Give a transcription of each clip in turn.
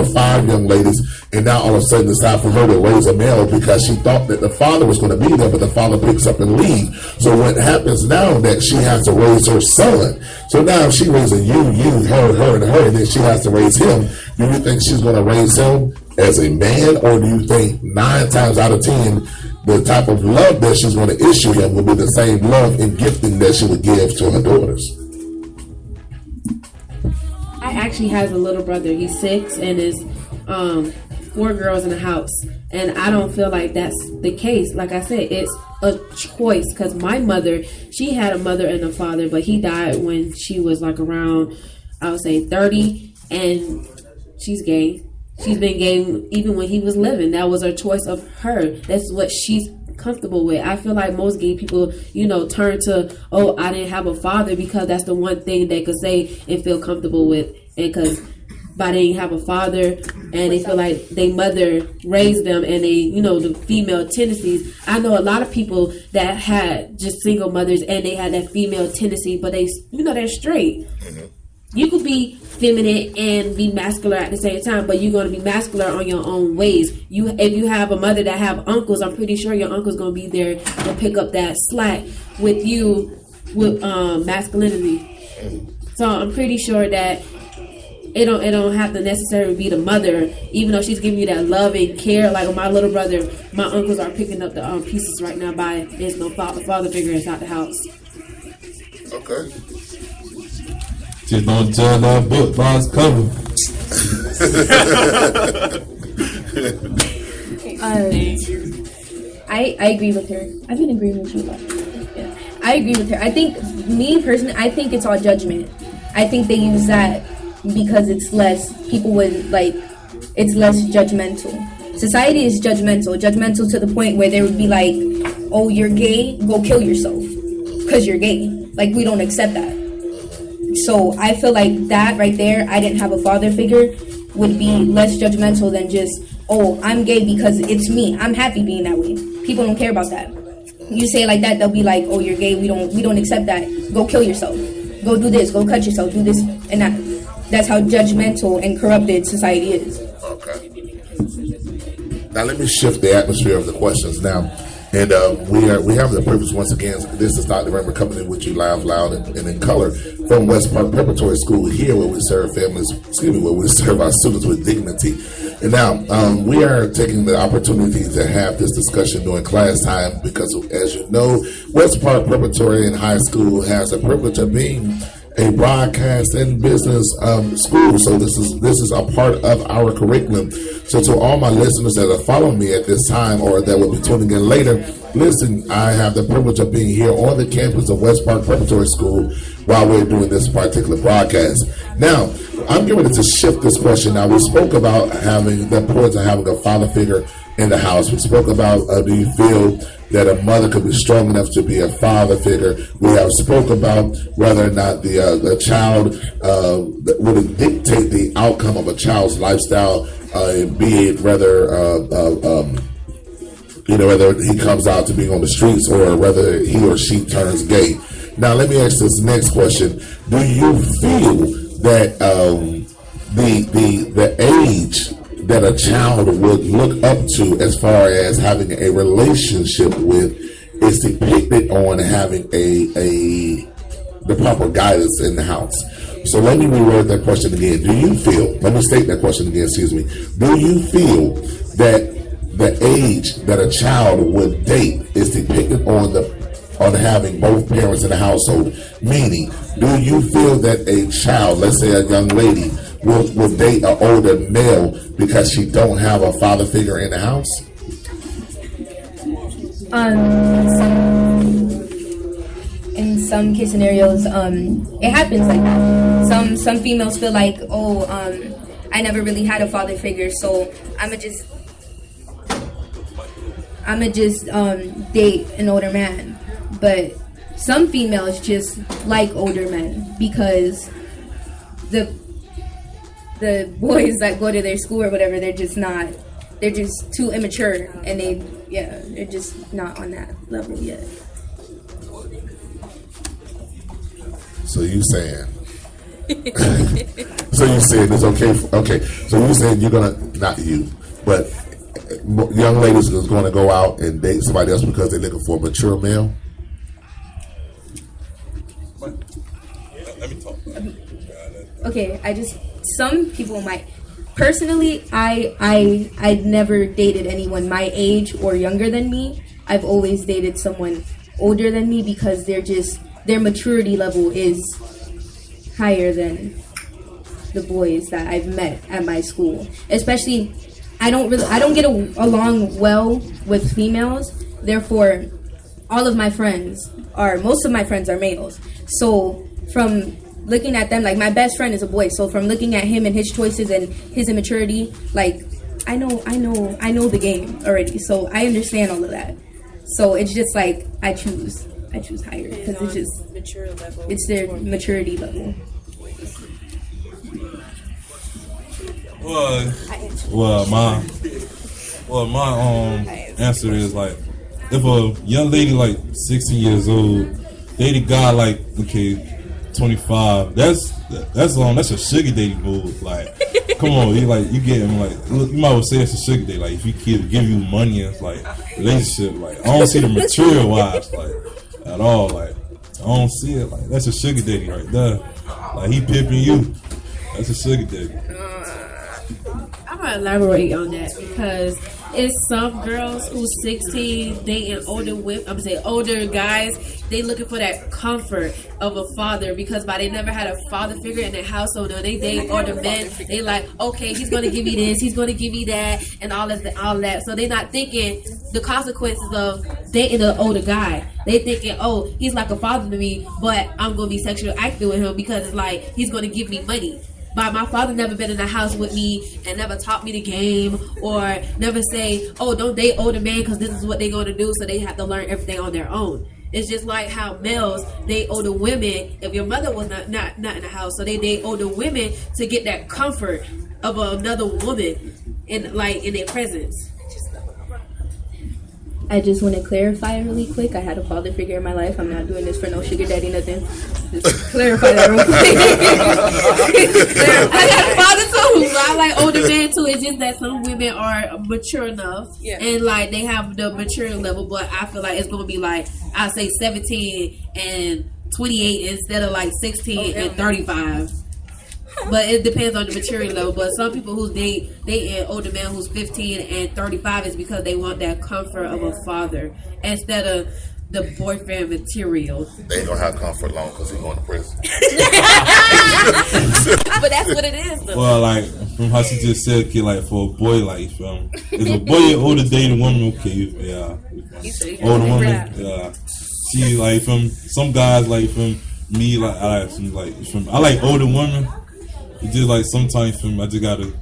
of 5 young ladies, and now all of a sudden it's time for her to raise a male because she thought that the father was going to be there, but the father picks up and leaves. So what happens now that she has to raise her son. So now she raising you, her, and her, and then she has to raise him. Do you think she's going to raise him as a man, or do you think 9 times out of 10 the type of love that she's going to issue him will be the same love and gifting that she would give to her daughters? I actually have a little brother. He's 6, and is 4 girls in the house, and I don't feel like that's the case. Like I said, it's a choice, because my mother, she had a mother and a father, but he died when she was like around, I would say 30, and she's gay. She's been gay even when he was living. That was a choice of her. That's what she's comfortable with. I feel like most gay people, turn to, oh, I didn't have a father, because that's the one thing they could say and feel comfortable with. And because they didn't have a father, and they feel like their mother raised them, and they, the female tendencies. I know a lot of people that had just single mothers, and they had that female tendency, but they, they're straight. You could be feminine and be masculine at the same time, but you're going to be masculine on your own ways. If you have a mother that have uncles, I'm pretty sure your uncle's going to be there to pick up that slack with you with masculinity. So I'm pretty sure that it don't have to necessarily be the mother, even though she's giving you that love and care. Like with my little brother, my uncles are picking up the pieces right now by there's no father figure inside the house. Okay. Just don't tell that book by its cover. I agree with her. I've been agreeing with you a lot. Yeah. I agree with her. I think, me personally, I think it's all judgment. I think they use that because it's less, people would it's less judgmental. Society is judgmental to the point where they would be like, oh, you're gay, go kill yourself because you're gay. Like, we don't accept that. So I feel like that right there, I didn't have a father figure, would be less judgmental than just, oh, I'm gay because it's me. I'm happy being that way. People don't care about that. You say it like that, they'll be like, oh, you're gay. We don't accept that. Go kill yourself. Go do this. Go cut yourself. Do this and that. That's how judgmental and corrupted society is. Okay. Now let me shift the atmosphere of the questions now. And we have the privilege once again. This is Dr. Rembert coming in with you live, loud, and in color from West Park Preparatory School here, where we serve where we serve our students with dignity. And now we are taking the opportunity to have this discussion during class time because, as you know, West Park Preparatory and High School has the privilege of being a broadcast and business school. So this is a part of our curriculum. So to all my listeners that are following me at this time or that will be tuning in later, listen, I have the privilege of being here on the campus of West Park Preparatory School while we're doing this particular broadcast. Now, I'm getting ready to shift this question. Now, we spoke about having the importance of having a father figure in the house. We spoke about do you feel that a mother could be strong enough to be a father figure. We have spoke about whether or not the child would dictate the outcome of a child's lifestyle, be it whether whether he comes out to being on the streets or whether he or she turns gay. Now, let me ask this next question: do you feel that the age that a child would look up to as far as having a relationship with is depicted on having the proper guidance in the house? So let me reword that question again. Let me state that question again, excuse me. Do you feel that the age that a child would date is depicted on having both parents in the household? Meaning, do you feel that a child, let's say a young lady, will date an older male because she don't have a father figure in the house? In some case scenarios, it happens like that. Some females feel like, I never really had a father figure, so I'ma just date an older man. But some females just like older men because the boys that go to their school or whatever, they're just too immature, and they're just not on that level yet. So you saying So you said it's okay. Okay, so you said you're gonna, not you, but young ladies is going to go out and date somebody else because they're looking for a mature male. Let me talk. Okay, some people might. Personally, I never dated anyone my age or younger than me. I've always dated someone older than me because their maturity level is higher than the boys that I've met at my school. Especially, I don't get along well with females. Therefore, most of my friends are males. So from looking at them, like my best friend is a boy. So from looking at him and his choices and his immaturity, like I know the game already. So I understand all of that. So it's just like I choose higher because it's just mature level. It's their maturity level. My answer is like, if a young lady like 16 years old dated a guy like 25, that's a sugar daddy move. Like, come on, you get him, like, look, you might well say it's a sugar daddy. Like, if he give you money and like relationship, like I don't see the material wise like at all. Like, I don't see it. Like, that's a sugar daddy right there. Like, he pimping you. That's a sugar daddy. I'm gonna elaborate on that because it's some girls who's 16 dating older guys. They looking for that comfort of a father because they never had a father figure in their household. Or they date older men. They like, okay, he's gonna give me this, he's gonna give me that, and all that. So they're not thinking the consequences of dating an older guy. They thinking, oh, he's like a father to me, but I'm gonna be sexually active with him because it's like he's gonna give me money. But my father never been in the house with me and never taught me the game or never say, oh, don't date older men because this is what they're going to do. So they have to learn everything on their own. It's just like how males date older women if your mother was not in the house. So they date older women to get that comfort of another woman in their presence. I just want to clarify really quick. I had a father figure in my life. I'm not doing this for no sugar daddy, nothing. Just clarify that real quick. I got a father too. I like older men too. It's just that some women are mature enough and like they have the mature level. But I feel like it's gonna be like I say 17 and 28 instead of like 16 and 35. But it depends on the maturity level. But some people who date an older man who's 15 and 35 is because they want that comfort of a father instead of the boyfriend material. They ain't gonna have comfort long because he's going to prison. But that's what it is, though. Well, like from how she just said, like for a boy, like if a boy older dating woman, older woman, she like from some guys like from me, like I like older women. It's just like sometimes I just gotta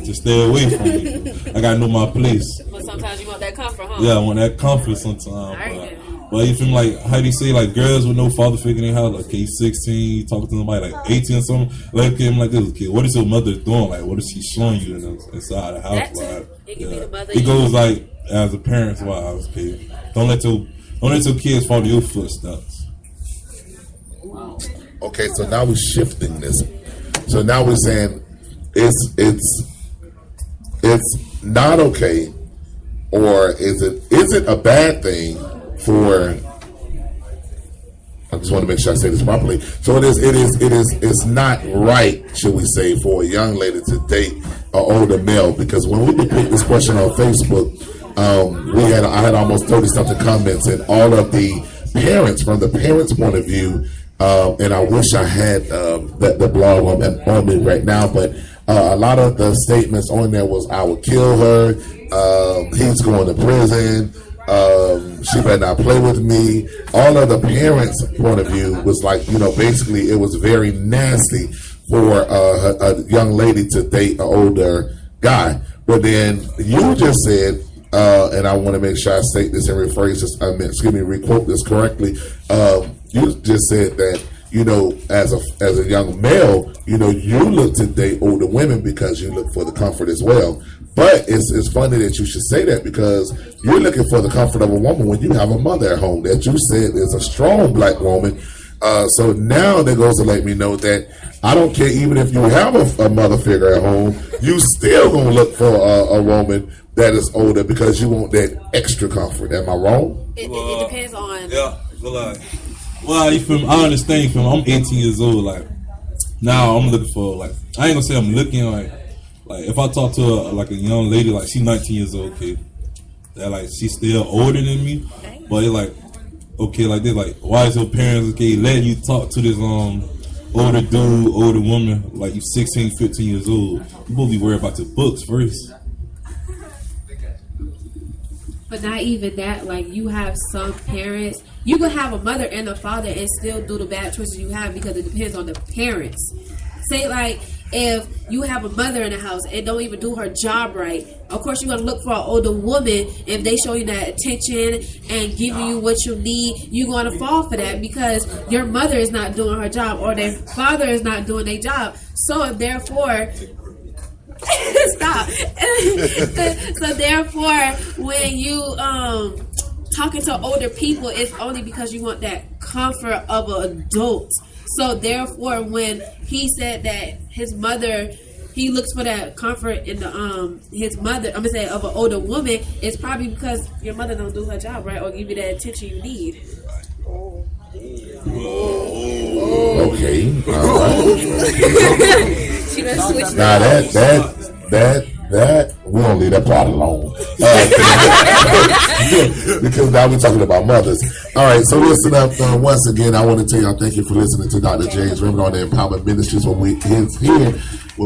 just stay away from it. I gotta know my place. But sometimes you want that comfort, huh? Yeah, I want that comfort sometimes. But you feel like how do you say like girls with no father figure in their house, like he's 16, you talking to somebody like 18 or something, like him like this, okay, what is your mother doing? Like what is she showing you inside the house? Like, it can be the mother. It goes like as a parent's wise, okay. Don't let your kids follow your footsteps. Okay, so now we're shifting this. So now we're saying it's not okay, or is it a bad thing for? I just want to make sure I say this properly. So it's not right, should we say, for a young lady to date an older male, because when we depict this question on Facebook, I had almost 30-something comments, and all of the parents, from the parents' point of view. And I wish I had the blog on me right now, but a lot of the statements on there was, I would kill her, he's going to prison, she better not play with me. All of the parents' point of view was like, basically it was very nasty for a young lady to date an older guy. But then you just said, and I want to make sure I state this and requote this correctly. You just said that, as a young male, you look to date older women because you look for the comfort as well. But it's funny that you should say that, because you're looking for the comfort of a woman when you have a mother at home that you said is a strong black woman So now that goes to let me know that I don't care, even if you have a mother figure at home, you still gonna look for a woman that is older because you want that extra comfort. Am I wrong? It depends on. Yeah, but like, well, you feel me? I understand. You feel me? I'm 18 years old. Like, now I'm looking for, like, I ain't gonna say I'm looking, like if I talk to a young lady, like she 19 years old, okay, that like she's still older than me, but it's like, okay, like this, like, why is your parents okay letting you talk to this older dude, older woman, like you 16, 15 years old? You supposed to be worried about your books first. But not even that, like, you have some parents, you could have a mother and a father and still do the bad choices you have because it depends on the parents. Say, like, if you have a mother in the house and don't even do her job right, of course you're going to look for an older woman. If they show you that attention and give you what you need, you're going to fall for that because your mother is not doing her job or their father is not doing their job. So, therefore... Stop. So therefore, when you talking to older people, it's only because you want that comfort of an adult. So therefore, when he said that his mother, he looks for that comfort in the his mother, I'm gonna say of an older woman, it's probably because your mother don't do her job right or give you that attention you need. Okay. All right. She done switched Now that we don't leave that part alone because now we're talking about mothers. All right, so listen up. Once again, I want to tell y'all thank you for listening to Dr. James Rembert on the Empowerment Ministries, where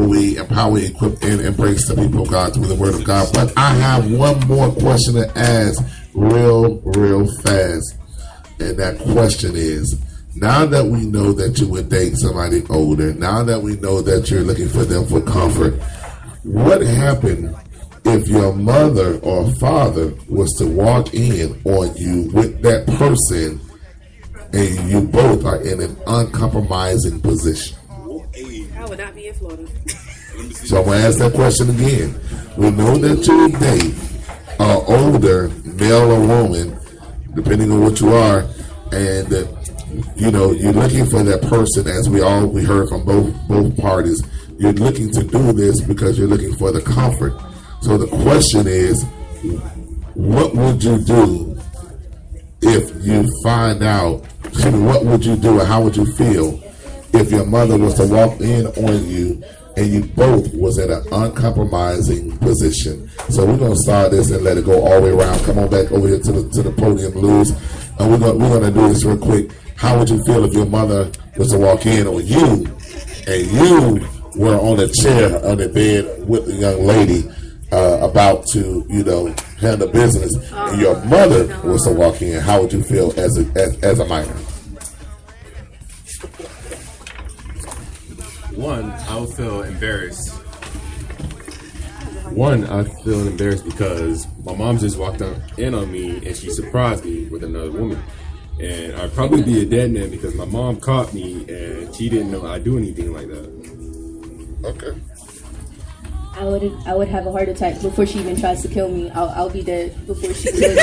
we empower, equip, and embrace the people of God through the Word of God. But I have one more question to ask, real fast, and that question is: now that we know that you would date somebody older, now that we know that you're looking for them for comfort, what happened if your mother or father was to walk in on you with that person and you both are in an uncompromising position? I would not be in Florida. So I'm going to ask that question again. We know that you would date an older male or woman, depending on what you are, and you know, you're looking for that person, as we heard from both parties. You're looking to do this because you're looking for the comfort. So the question is, what would you do if you find out, what would you do and how would you feel if your mother was to walk in on you and you both was in an uncompromising position? So we're going to start this and let it go all the way around. Come on back over here to the podium, Luz. And we're going to do this real quick. How would you feel if your mother was to walk in on you and you were on a chair on the bed with the young lady about to, handle business, and your mother was to walk in? How would you feel as a minor? One, I would feel embarrassed. I'd feel embarrassed because my mom just walked in on me and she surprised me with another woman. And I'd probably be a dead man because my mom caught me and she didn't know I'd do anything like that. Okay. I would have a heart attack before she even tries to kill me. I'll be dead before she kills me.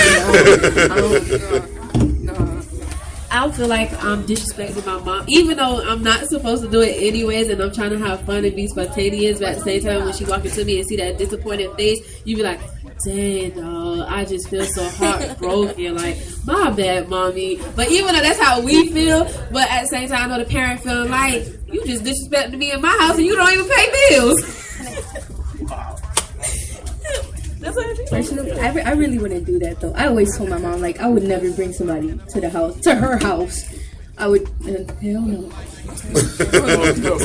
I feel like I'm disrespecting my mom, even though I'm not supposed to do it anyways, and I'm trying to have fun and be spontaneous. But at the same time, when she walk into me and see that disappointed face, you be like, dang, dog, I just feel so heartbroken. Like, my bad, mommy. But even though that's how we feel, but at the same time, I know the parent feeling like, you just disrespected me in my house and you don't even pay bills. Personally, I really wouldn't do that though. I always told my mom, like, I would never bring somebody to her house. I would, hell no.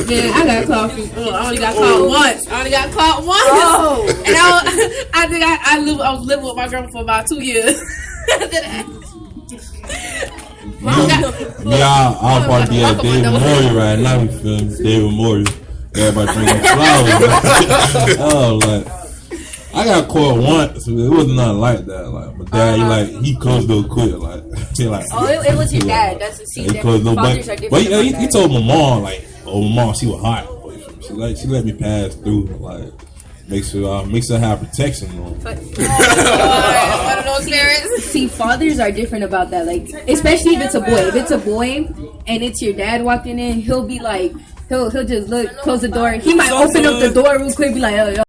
Yeah, I got caught. I only got caught once. Oh. And I think I was living with my girlfriend for about 2 years. I'll probably be at David Memorial right now. You feel me? David Memorial. Everybody drinking flowers. Oh, like, I got caught once. It wasn't nothing like that. Like, my dad, he closed the quick. Like, he like. Oh, it was your dad. That's the scene. Fathers are different. But he told my mom, like, my mom, she was hot. She let me pass through. Like, make sure I have protection on. One of those parents. See, fathers are different about that. Like, especially if it's a boy. If it's a boy and it's your dad walking in, he'll be like, he'll just look, close the door. He might open up the door real quick, be like, oh, yo.